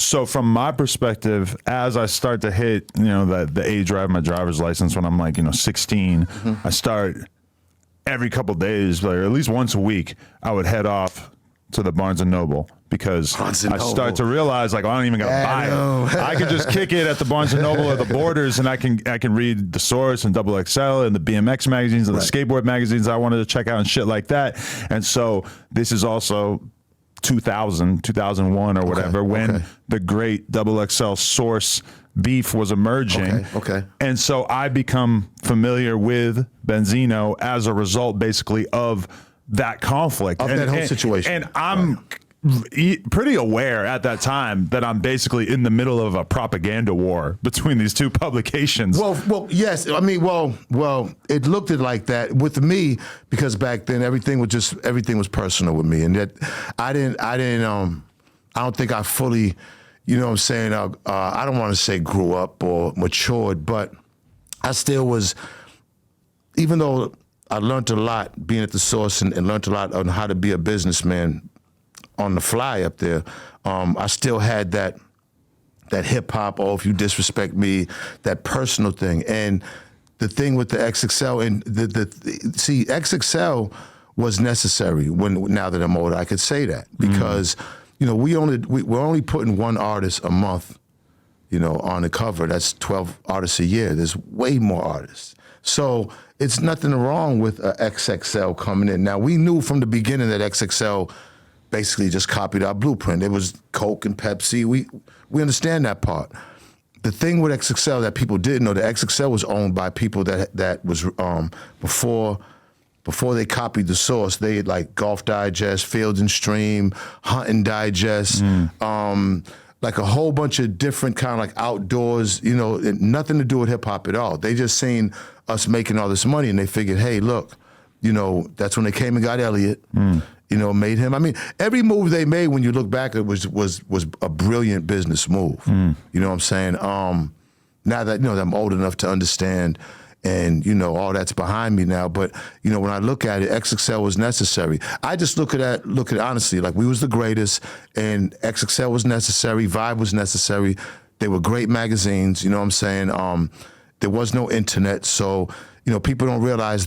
So from my perspective, as I start to hit, the age where I have my driver's license when I'm like, 16, I start every couple of days, or at least once a week, I would head off to the Barnes & Noble because I start to realize like, I don't even got to buy it. I can just kick it at the Barnes & Noble or the Borders, and I can read The Source and XXL and the BMX magazines and the skateboard magazines I wanted to check out and shit like that. And so this is also 2001 or whatever, when the great XXL Source beef was emerging. And so I become familiar with Benzino as a result, basically, of that conflict. Of that whole situation. And I'm pretty aware at that time that I'm basically in the middle of a propaganda war between these two publications. Well, yes. I mean, well, it looked like that with me because back then everything was personal with me, and that I don't think I fully, you know what I'm saying, I don't want to say grew up or matured, but I still was, even though I learned a lot being at the Source and learned a lot on how to be a businessman on the fly up there, I still had that hip hop, if you disrespect me, that personal thing. And the thing with the XXL, and XXL was necessary now that I'm older, I could say that, because we're only putting one artist a month, on the cover. That's 12 artists a year. There's way more artists. So it's nothing wrong with a XXL coming in. Now, we knew from the beginning that XXL basically just copied our blueprint. It was Coke and Pepsi. We understand that part. The thing with XXL that people didn't know, the XXL was owned by people that was before they copied the Source. They had like Golf Digest, Field and Stream, Hunting Digest, like a whole bunch of different kind of like outdoors, nothing to do with hip hop at all. They just seen us making all this money and they figured, hey, look, that's when they came and got Elliot. Made him. I mean, every move they made, when you look back, it was a brilliant business move. You know what I'm saying? Now that I'm old enough to understand, and all that's behind me now. But when I look at it, XXL was necessary. I just look at it honestly, like we was the greatest, and XXL was necessary. Vibe was necessary. They were great magazines. You know what I'm saying? There was no internet, so. People don't realize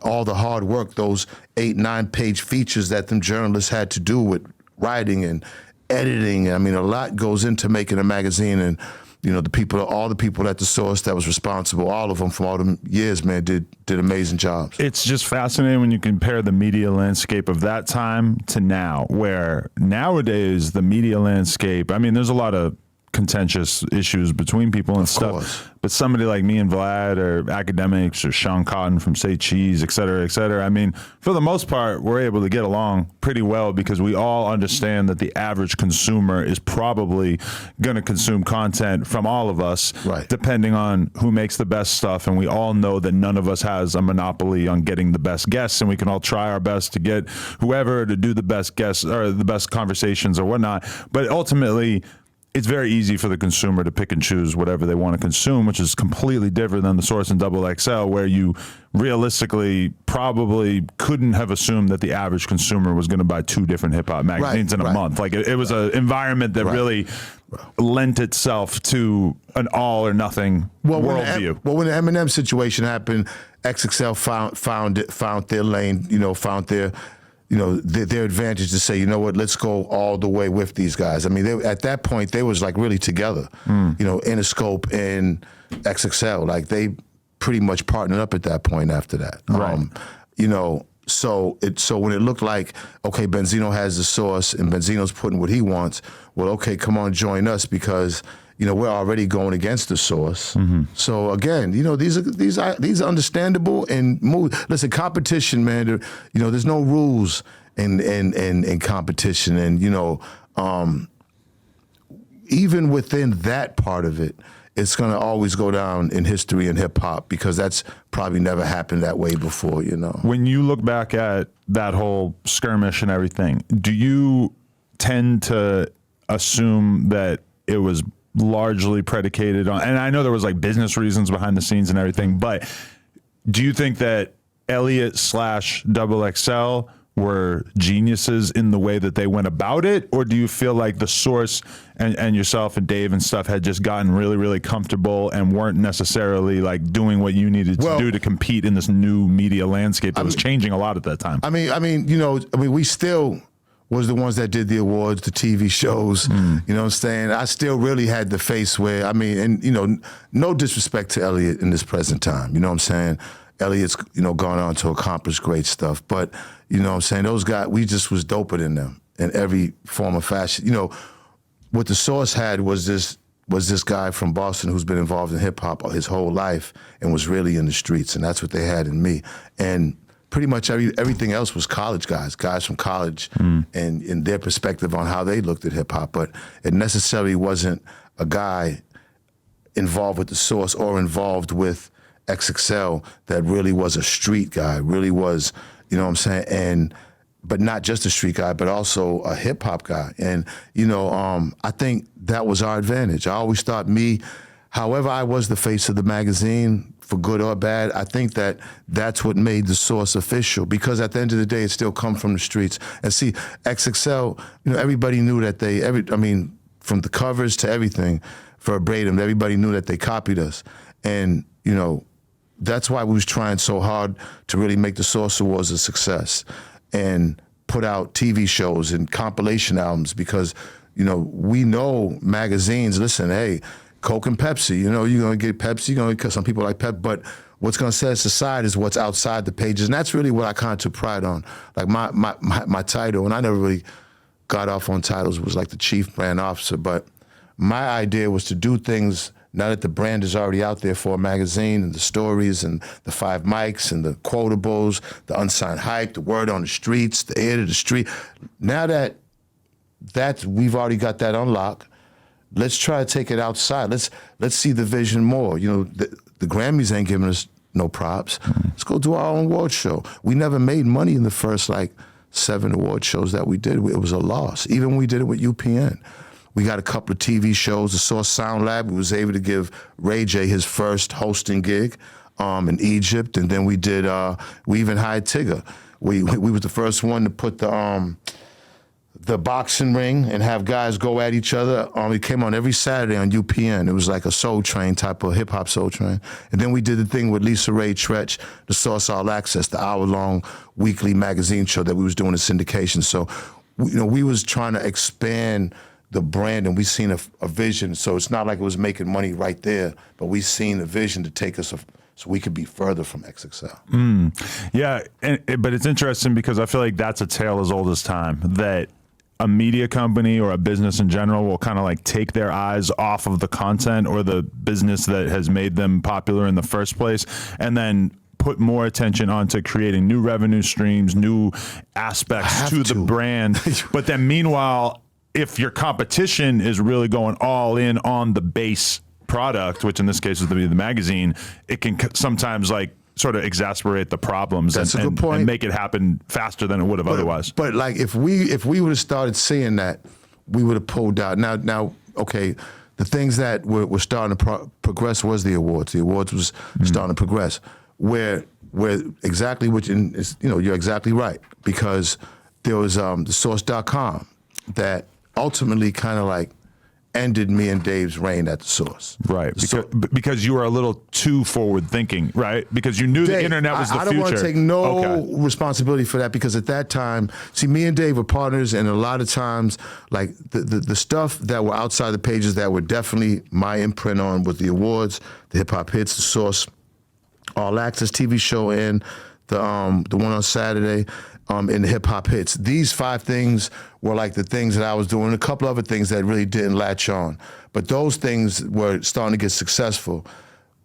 all the hard work, those 8-9 page features that them journalists had to do with writing and editing. I mean, a lot goes into making a magazine, and all the people at the Source that was responsible, all of them from all them years, man, did amazing jobs. It's just fascinating when you compare the media landscape of that time to now, where nowadays the media landscape, I mean, there's a lot of contentious issues between people and stuff, but somebody like me and Vlad, or academics, or Sean Cotton from Say Cheese, et cetera, I mean, for the most part, we're able to get along pretty well because we all understand that the average consumer is probably going to consume content from all of us, depending on who makes the best stuff, and we all know that none of us has a monopoly on getting the best guests, and we can all try our best to get whoever to do the best guests or the best conversations or whatnot, but ultimately, it's very easy for the consumer to pick and choose whatever they want to consume, which is completely different than the Source and XXL, where you realistically probably couldn't have assumed that the average consumer was going to buy 2 different hip hop magazines in a month. Like it was an environment that really lent itself to an all or nothing worldview. When the Eminem situation happened, XXL found their lane, found their advantage to say, let's go all the way with these guys. I mean, at that point, they was like really together, Interscope and XXL. Like they pretty much partnered up at that point after that. So when it looked like, okay, Benzino has the Source and Benzino's putting what he wants, well, okay, come on, join us because we're already going against the Source. So again, these are understandable and move. Listen, competition, man. There's no rules in competition, and even within that part of it, it's gonna always go down in history in hip hop because that's probably never happened that way before. When you look back at that whole skirmish and everything, do you tend to assume that it was largely predicated on, and I know there was like business reasons behind the scenes and everything, but do you think that Elliot / XXL were geniuses in the way that they went about it? Or do you feel like the Source and yourself and Dave and stuff had just gotten really, really comfortable and weren't necessarily like doing what you needed to do to compete in this new media landscape that was changing a lot at that time? I mean, we still was the ones that did the awards, the TV shows, you know what I'm saying? I still really had the face where, no disrespect to Elliot in this present time, you know what I'm saying? Elliot's, gone on to accomplish great stuff, but, you know what I'm saying? Those guys, we just was doper than them in every form of fashion. What the Source had was this guy from Boston who's been involved in hip hop his whole life and was really in the streets, and that's what they had in me. And pretty much everything else was college guys from college and in their perspective on how they looked at hip hop. But it necessarily wasn't a guy involved with the Source or involved with XXL that really was a street guy, really was, you know what I'm saying? But not just a street guy, but also a hip hop guy. And, I think that was our advantage. I always thought however I was the face of the magazine, for good or bad, I think that's what made the Source official, because at the end of the day, it still come from the streets. And see, XXL, everybody knew that from the covers to everything, verbatim, everybody knew that they copied us. And, that's why we was trying so hard to really make the Source Awards a success and put out TV shows and compilation albums, because, we know magazines, listen, hey, Coke and Pepsi, you're going to get Pepsi, because some people like Pep, but what's going to set us aside is what's outside the pages. And that's really what I kind of took pride on. Like my title, and I never really got off on titles, was like the chief brand officer, but my idea was to do things now that the brand is already out there for a magazine, and the stories and the 5 mics and the quotables, the unsigned hype, the word on the streets, the ear to the street. Now that we've already got that unlocked, let's try to take it outside. Let's see the vision more. The Grammys ain't giving us no props. Let's go do our own award show. We never made money in the first 7 award shows that we did. It was a loss. Even when we did it with UPN. We got a couple of TV shows, the Source Sound Lab. We was able to give Ray J his first hosting gig in Egypt, and then we did. We even hired Tigger. We was the first one to put the boxing ring and have guys go at each other. It came on every Saturday on UPN. It was like a Soul Train type of hip hop Soul Train. And then we did the thing with Lisa Ray Tretch, the Source All Access, the hour-long weekly magazine show that we was doing in syndication. So, we was trying to expand the brand, and we seen a vision. So it's not like it was making money right there, but we seen a vision to take us so we could be further from XXL. Yeah, but it's interesting because I feel like that's a tale as old as time, that a media company or a business in general will kind of take their eyes off of the content or the business that has made them popular in the first place, and then put more attention onto creating new revenue streams, new aspects to the brand. But then meanwhile, if your competition is really going all in on the base product, which in this case is the magazine, it can sometimes sort of exasperate the problems. That's a good point. And make it happen faster than it would have otherwise. But if we would have started seeing that, we would have pulled out. Now, okay, the things that were starting to progress was the awards. The awards was starting to progress. Where exactly, which is, you're exactly right, because there was the Source.com that ultimately kind of ended me and Dave's reign at the Source. Right, because you were a little too forward thinking, right? Because you knew the internet was the future. I don't want to take no responsibility for that, because at that time, see, me and Dave were partners, and a lot of times, the stuff that were outside the pages that were definitely my imprint on was the awards, the Hip Hop Hits, the Source All Access TV show, and the one on Saturday, in the Hip Hop Hits. These 5 things were the things that I was doing, a couple other things that really didn't latch on. But those things were starting to get successful.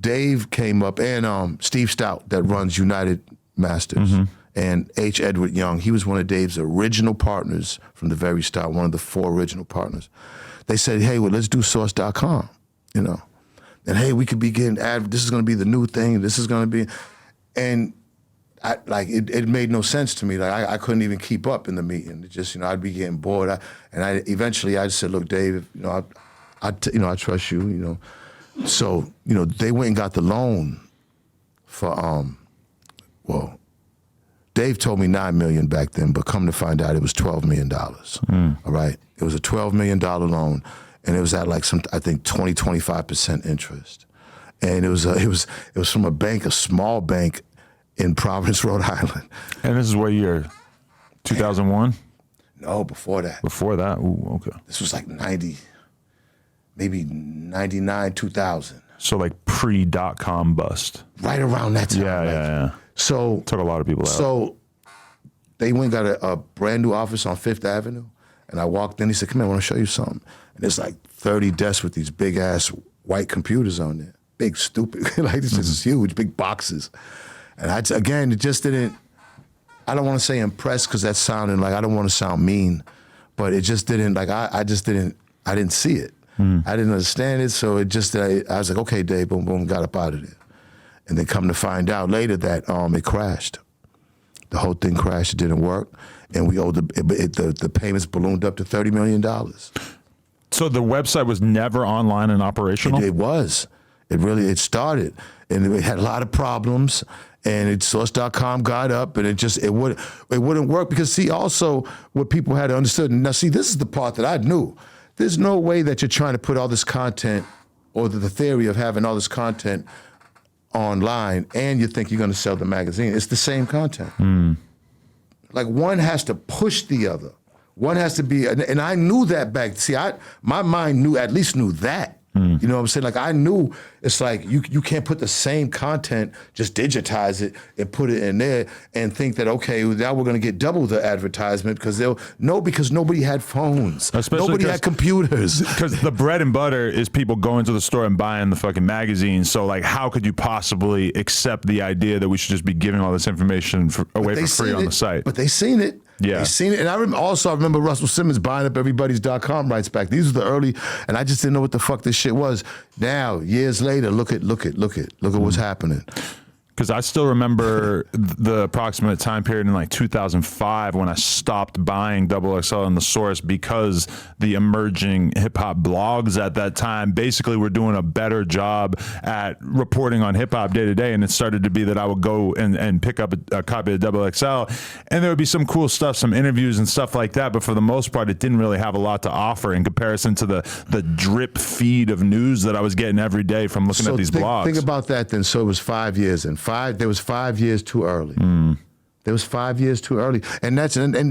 Dave came up, and Steve Stout, that runs United Masters, and H. Edward Young. He was one of Dave's original partners from the very start, one of the 4 original partners. They said, hey, well, let's do Source.com, And hey, we could be getting this is going to be the new thing. This is going to be, and it made no sense to me. I couldn't even keep up in the meeting. It just, I'd be getting bored. Eventually I just said, look, Dave, I trust you, So, they went and got the loan for, Dave told me $9 million back then, but come to find out it was $12 million. All right, it was a $12 million loan, and it was at like I think 25% interest, and it was from a bank, a small bank in Providence, Rhode Island. And this is what year? 2001? No, before that. Before that? Ooh, okay. This was like 90, maybe 99, 2000. So like pre-dot-com bust. Right around that time. Yeah. So took a lot of people out. So they went and got a brand new office on Fifth Avenue, and I walked in. He said, "Come here, I want to show you something." And there's like 30 desks with these big ass white computers on there, big stupid, like this is huge, big boxes. And it just didn't. I don't want to say impressed because that's sounding like I don't want to sound mean, but it just didn't. Like I didn't see it. I didn't understand it, so it just. I was like, okay, Dave, boom, boom, got up out of there. And then come to find out later that it crashed. The whole thing crashed. It didn't work, and we owed the payments ballooned up to $30 million. So the website was never online and operational? It was. It started, and it had a lot of problems. And source.com got up, and it wouldn't work because see also what people had understood. Now see, this is the part that I knew. There's no way that you're trying to put all this content, or the theory of having all this content online, and you think you're going to sell the magazine. It's the same content. Like one has to push the other. One has to be, and I knew that back. See, my mind at least knew that. You know what I'm saying? Like I knew it's like you can't put the same content, just digitize it and put it in there and think that, okay, now we're going to get double the advertisement because nobody had phones. Especially nobody had computers. Because the bread and butter is people going to the store and buying the fucking magazine. So like, how could you possibly accept the idea that we should just be giving all this information away for free on the site? But they seen it. Yeah. They seen it. And I remember Russell Simmons buying up everybody's .com rights back. These were the early, and I just didn't know what the fuck this shit was. Now, years later, look at what's happening. Because I still remember the approximate time period in like 2005 when I stopped buying XXL in the source because the emerging hip hop blogs at that time basically were doing a better job at reporting on hip hop day to day. And it started to be that I would go and pick up a copy of XXL, and there would be some cool stuff, some interviews and stuff like that. But for the most part, it didn't really have a lot to offer in comparison to the drip feed of news that I was getting every day from looking at these blogs. Think about that then. So it was 5 years, and there was 5 years too early. There was 5 years too early. And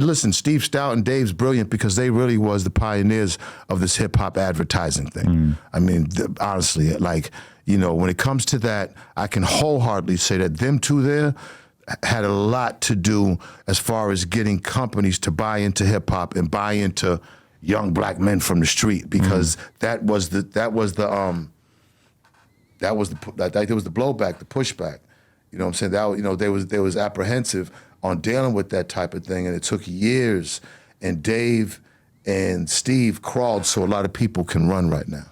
listen, Steve Stout and Dave's brilliant because they really was the pioneers of this hip hop advertising thing. I mean, honestly, like, you know, when it comes to that, I can wholeheartedly say that them two there had a lot to do as far as getting companies to buy into hip hop and buy into young black men from the street, because that was the blowback, the pushback. You know what I'm saying? That, you know, they was apprehensive on dealing with that type of thing, and it took years. And Dave and Steve crawled so a lot of people can run right now.